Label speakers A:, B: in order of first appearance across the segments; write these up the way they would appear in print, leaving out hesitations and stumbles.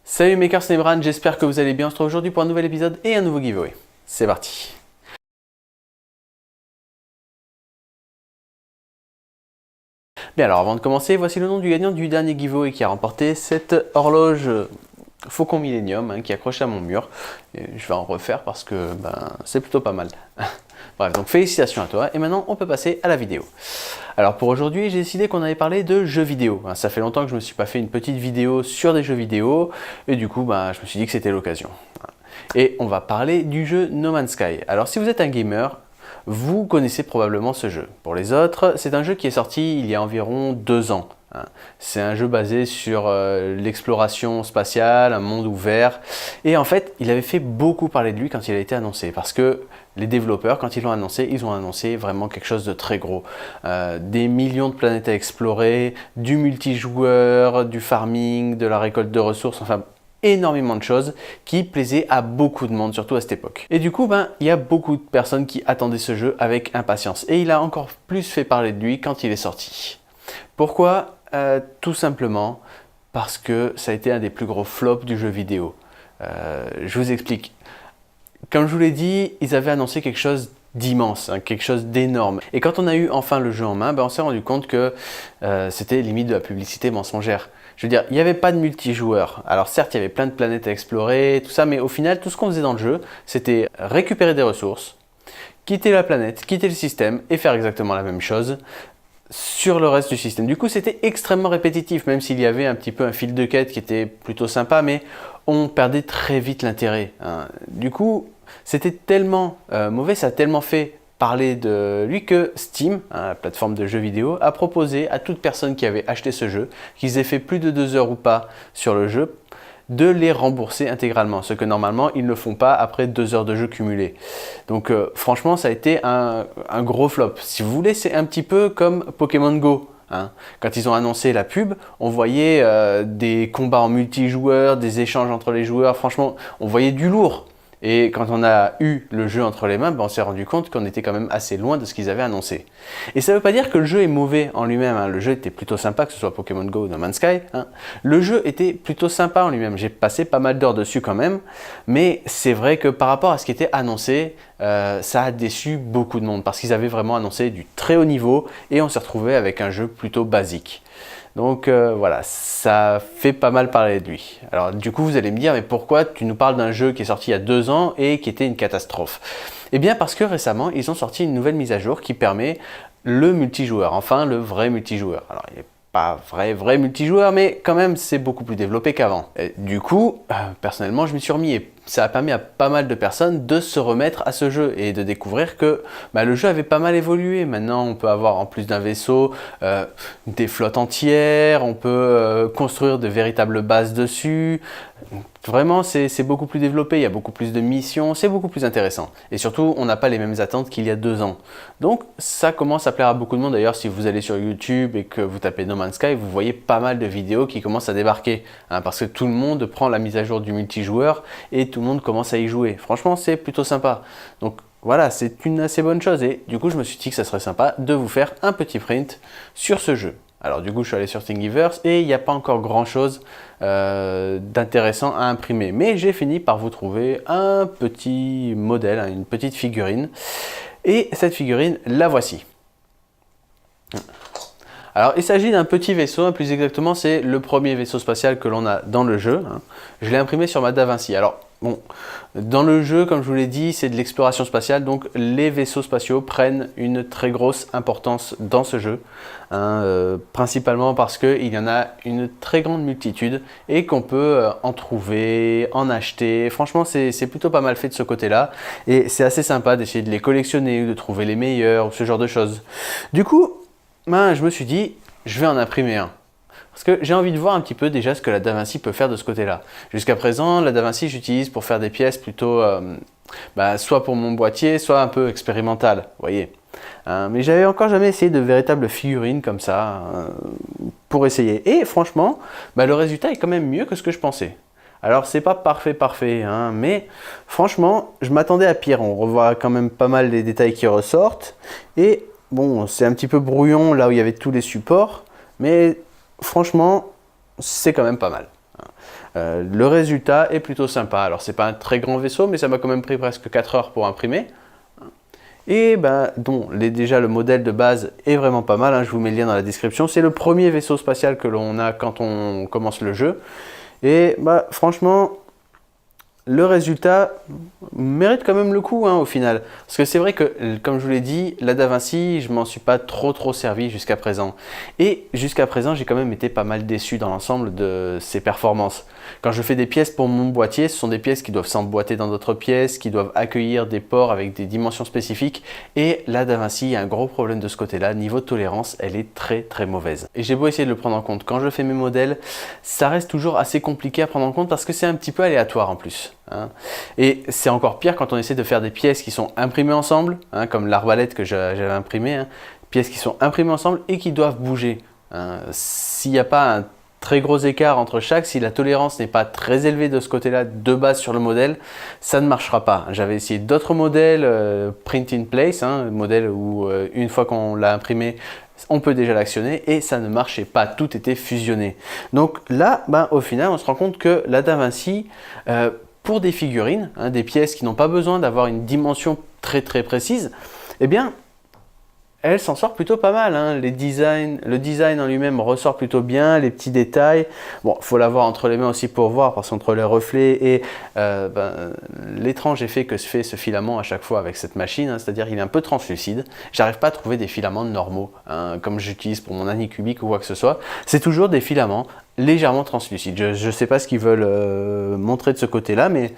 A: Salut Makers, c'est Bran, j'espère que vous allez bien. On se retrouve aujourd'hui pour un nouvel épisode et un nouveau giveaway. C'est parti. Bien alors avant de commencer, voici le nom du gagnant du dernier giveaway qui a remporté cette horloge Faucon Millenium qui est accrochée à mon mur. Et je vais en refaire parce que c'est plutôt pas mal. Bref, donc félicitations à toi et maintenant on peut passer à la vidéo. Alors pour aujourd'hui, j'ai décidé qu'on allait parler de jeux vidéo. Ça fait longtemps que je ne me suis pas fait une petite vidéo sur des jeux vidéo et du coup je me suis dit que c'était l'occasion. Et on va parler du jeu No Man's Sky. Alors si vous êtes un gamer, vous connaissez probablement ce jeu. Pour les autres, c'est un jeu qui est sorti il y a environ 2 ans. C'est un jeu basé sur l'exploration spatiale, un monde ouvert. Et en fait, il avait fait beaucoup parler de lui quand il a été annoncé. Parce que les développeurs, quand ils l'ont annoncé, ils ont annoncé vraiment quelque chose de très gros. Des millions de planètes à explorer, du multijoueur, du farming, de la récolte de ressources, enfin énormément de choses qui plaisaient à beaucoup de monde, surtout à cette époque. Et du coup, il y a beaucoup de personnes qui attendaient ce jeu avec impatience. Et il a encore plus fait parler de lui quand il est sorti. Pourquoi ? Tout simplement parce que ça a été un des plus gros flops du jeu vidéo. Je vous explique. Comme je vous l'ai dit, ils avaient annoncé quelque chose d'immense, quelque chose d'énorme. Et quand on a eu enfin le jeu en main, on s'est rendu compte que c'était limite de la publicité mensongère. Je veux dire, il n'y avait pas de multijoueur. Alors certes, il y avait plein de planètes à explorer, tout ça, mais au final, tout ce qu'on faisait dans le jeu, c'était récupérer des ressources, quitter la planète, quitter le système et faire exactement la même chose sur le reste du système. Du coup, c'était extrêmement répétitif, même s'il y avait un petit peu un fil de quête qui était plutôt sympa, mais on perdait très vite l'intérêt. Du coup, c'était tellement mauvais, ça a tellement fait parler de lui que Steam, la plateforme de jeux vidéo, a proposé à toute personne qui avait acheté ce jeu, qu'ils aient fait plus de 2 heures ou pas sur le jeu, de les rembourser intégralement, ce que normalement ils ne font pas après 2 heures de jeu cumulées. Donc franchement ça a été un gros flop. Si vous voulez, c'est un petit peu comme Pokémon Go. Quand ils ont annoncé la pub, on voyait des combats en multijoueur, des échanges entre les joueurs, franchement on voyait du lourd. Et quand on a eu le jeu entre les mains, on s'est rendu compte qu'on était quand même assez loin de ce qu'ils avaient annoncé. Et ça ne veut pas dire que le jeu est mauvais en lui-même. Le jeu était plutôt sympa, que ce soit Pokémon Go ou No Man's Sky. Le jeu était plutôt sympa en lui-même. J'ai passé pas mal d'heures dessus quand même. Mais c'est vrai que par rapport à ce qui était annoncé, ça a déçu beaucoup de monde. Parce qu'ils avaient vraiment annoncé du très haut niveau et on s'est retrouvé avec un jeu plutôt basique. Donc voilà, ça fait pas mal parler de lui. Alors du coup, vous allez me dire, mais pourquoi tu nous parles d'un jeu qui est sorti il y a 2 ans et qui était une catastrophe? Eh bien parce que récemment, ils ont sorti une nouvelle mise à jour qui permet le multijoueur, enfin le vrai multijoueur. Alors il n'est pas vrai multijoueur, mais quand même c'est beaucoup plus développé qu'avant. Du coup, personnellement, je m'y suis remis et ça a permis à pas mal de personnes de se remettre à ce jeu et de découvrir que le jeu avait pas mal évolué. Maintenant, on peut avoir en plus d'un vaisseau des flottes entières, on peut construire de véritables bases dessus. Vraiment, c'est beaucoup plus développé, il y a beaucoup plus de missions, c'est beaucoup plus intéressant. Et surtout, on n'a pas les mêmes attentes qu'il y a 2 ans. Donc, ça commence à plaire à beaucoup de monde. D'ailleurs, si vous allez sur YouTube et que vous tapez No Man's Sky, vous voyez pas mal de vidéos qui commencent à débarquer. Parce que tout le monde prend la mise à jour du multijoueur et tout le monde commence à y jouer. Franchement, c'est plutôt sympa. Donc, voilà, c'est une assez bonne chose. Et du coup, je me suis dit que ça serait sympa de vous faire un petit print sur ce jeu. Alors du coup, je suis allé sur Thingiverse et il n'y a pas encore grand chose d'intéressant à imprimer. Mais j'ai fini par vous trouver un petit modèle, une petite figurine. Et cette figurine, la voici. Alors il s'agit d'un petit vaisseau, plus exactement c'est le premier vaisseau spatial que l'on a dans le jeu. Je l'ai imprimé sur ma DaVinci. Alors bon, dans le jeu, comme je vous l'ai dit, c'est de l'exploration spatiale, donc les vaisseaux spatiaux prennent une très grosse importance dans ce jeu, principalement parce qu'il y en a une très grande multitude et qu'on peut en trouver, en acheter. Franchement, c'est plutôt pas mal fait de ce côté-là et c'est assez sympa d'essayer de les collectionner, de trouver les meilleurs ou ce genre de choses. Du coup, je me suis dit, je vais en imprimer un. Parce que j'ai envie de voir un petit peu déjà ce que la DaVinci peut faire de ce côté-là. Jusqu'à présent, la DaVinci, j'utilise pour faire des pièces plutôt, soit pour mon boîtier, soit un peu expérimentales, vous voyez. Mais j'avais encore jamais essayé de véritables figurines comme ça, pour essayer. Et franchement, le résultat est quand même mieux que ce que je pensais. Alors c'est pas parfait, mais franchement, je m'attendais à pire. On revoit quand même pas mal les détails qui ressortent. Et bon, c'est un petit peu brouillon là où il y avait tous les supports, mais franchement, c'est quand même pas mal. Le résultat est plutôt sympa. Alors c'est pas un très grand vaisseau, mais ça m'a quand même pris presque 4 heures pour imprimer. Et ben, déjà le modèle de base est vraiment pas mal, hein, je vous mets le lien dans la description. C'est le premier vaisseau spatial que l'on a quand on commence le jeu. Et bah, franchement, le résultat mérite quand même le coup, hein, au final. Parce que c'est vrai que, comme je vous l'ai dit, la DaVinci, je m'en suis pas trop servi jusqu'à présent. Et jusqu'à présent, j'ai quand même été pas mal déçu dans l'ensemble de ses performances. Quand je fais des pièces pour mon boîtier, ce sont des pièces qui doivent s'emboîter dans d'autres pièces, qui doivent accueillir des ports avec des dimensions spécifiques. Et la DaVinci, il y a un gros problème de ce côté-là. Niveau de tolérance, elle est très mauvaise. Et j'ai beau essayer de le prendre en compte. Quand je fais mes modèles, ça reste toujours assez compliqué à prendre en compte parce que c'est un petit peu aléatoire en plus. Hein. Et c'est encore pire quand on essaie de faire des pièces qui sont imprimées ensemble, hein, comme l'arbalète que j'avais imprimée, hein, pièces qui sont imprimées ensemble et qui doivent bouger. Hein. S'il n'y a pas un très gros écart entre chaque, si la tolérance n'est pas très élevée de ce côté-là de base sur le modèle, ça ne marchera pas. J'avais essayé d'autres modèles, print in place, hein, modèle où une fois qu'on l'a imprimé, on peut déjà l'actionner et ça ne marchait pas, tout était fusionné. Donc là, ben, au final, on se rend compte que la DaVinci, pour des figurines, hein, des pièces qui n'ont pas besoin d'avoir une dimension très précise, eh bien, elle s'en sort plutôt pas mal. Hein. Le design en lui-même ressort plutôt bien, les petits détails. Bon, il faut l'avoir entre les mains aussi pour voir, parce qu'entre les reflets et l'étrange effet que se fait ce filament à chaque fois avec cette machine, hein, c'est-à-dire qu'il est un peu translucide. J'arrive pas à trouver des filaments normaux, hein, comme j'utilise pour mon Anycubic ou quoi que ce soit. C'est toujours des filaments légèrement translucides. Je ne sais pas ce qu'ils veulent montrer de ce côté-là, mais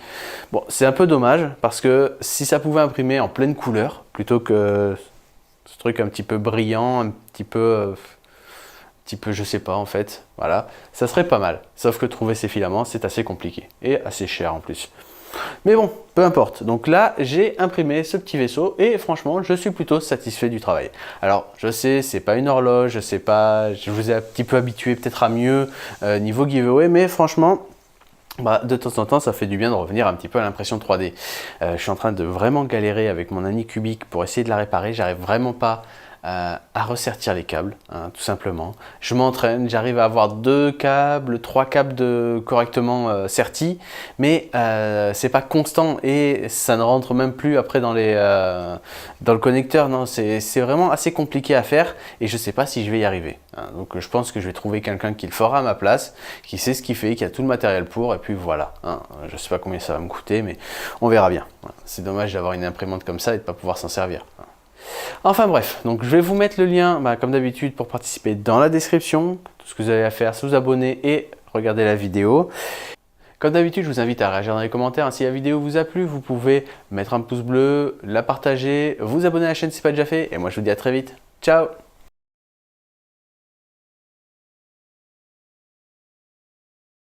A: bon, c'est un peu dommage, parce que si ça pouvait imprimer en pleine couleur, plutôt que ce truc un petit peu brillant, un petit peu, je sais pas en fait, voilà, ça serait pas mal. Sauf que trouver ces filaments, c'est assez compliqué et assez cher en plus. Mais bon, peu importe. Donc là, j'ai imprimé ce petit vaisseau et franchement, je suis plutôt satisfait du travail. Alors, je sais, c'est pas une horloge, je sais pas, je vous ai un petit peu habitué peut-être à mieux niveau giveaway, mais franchement, bah, de temps en temps, ça fait du bien de revenir un petit peu à l'impression 3D. Je suis en train de vraiment galérer avec mon Anycubic pour essayer de la réparer. J'arrive vraiment pas à ressertir les câbles, hein, tout simplement. Je m'entraîne, j'arrive à avoir 2 câbles, 3 câbles correctement sertis, mais c'est pas constant et ça ne rentre même plus après dans le connecteur. Non, c'est vraiment assez compliqué à faire et je sais pas si je vais y arriver. Hein. Donc je pense que je vais trouver quelqu'un qui le fera à ma place, qui sait ce qu'il fait, qui a tout le matériel pour, et puis voilà. Hein. Je sais pas combien ça va me coûter, mais on verra bien. C'est dommage d'avoir une imprimante comme ça et de pas pouvoir s'en servir. Enfin bref, donc je vais vous mettre le lien, comme d'habitude, pour participer dans la description. Tout ce que vous avez à faire, c'est vous abonner et regarder la vidéo. Comme d'habitude, je vous invite à réagir dans les commentaires. Si la vidéo vous a plu, vous pouvez mettre un pouce bleu, la partager, vous abonner à la chaîne si ce n'est pas déjà fait. Et moi, je vous dis à très vite. Ciao!